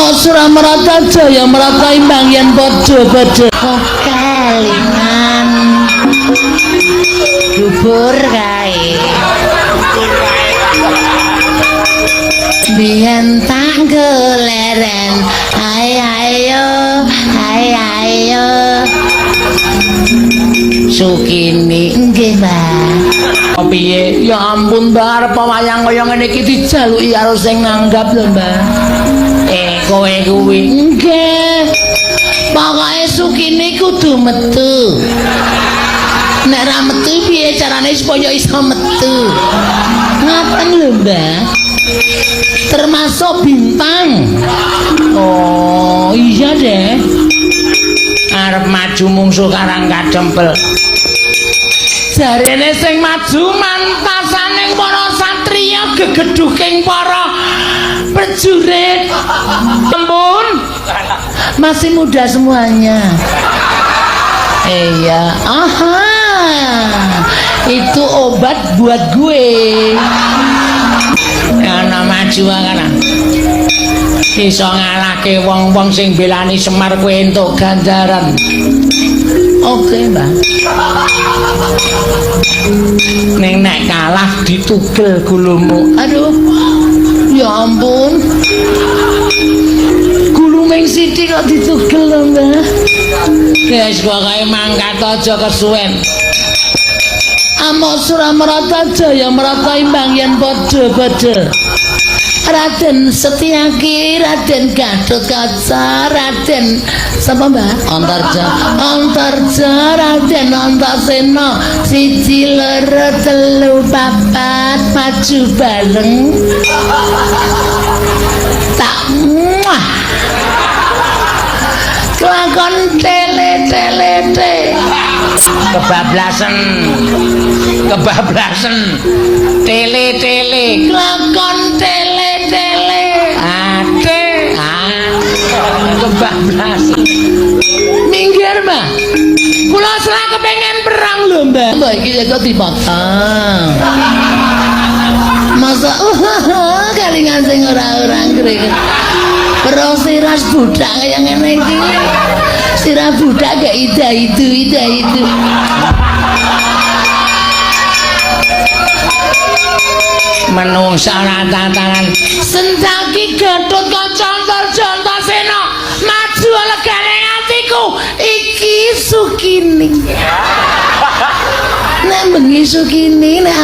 Amok Suramarata Jaya Marata imbang yen padha-padha kelingan dubur kae biyen tak goleren ayo Sukini nggih Mbah piye ya ampun Mbah arep wayang kaya ngene iki dijaluki karo sing nanggap lho Mbah kowe kuwi nggih pokoke Sukini kudu metu nek ra metu piye carane supaya iso metu ngaten lho Mbah termasuk bintang oh iya deh arep maju mungsuh karang kadempel jarene sing maju mantasaning para satriya gegeduking para prajurit ampun masih muda semuanya iya aha itu obat buat gue ana maju ana iso ngalahke wong-wong sing belani Semar kowe entuk ganjaran oke Mbah ning nek kalah ditugel gulumu aduh ya ampun guluming sithik kok ditugel lho Mbah guys pokoke mangkat aja kesuwen Amok Suramarata Jaya Marata imbang yen padha-padha Raden Setyaki, Raden Gatotkaca, Raden sapa Mbah? Antarja, Raden Antasena, siji loro telu papat maju bareng. Tak muah. Kelakon tele. Kebablasan tele kelakon tele ate kebablasan minggir Mbah kula serah kepengen perang lho Mbah iki kok dipotong masa kalingan sing ora greget perang siras budak kaya ngene iki sirah budak gak ida itu menungsa tatanan Setyaki Gatotkaca Antarja maju legane atiku iki Sukini nek bengi Sukini nek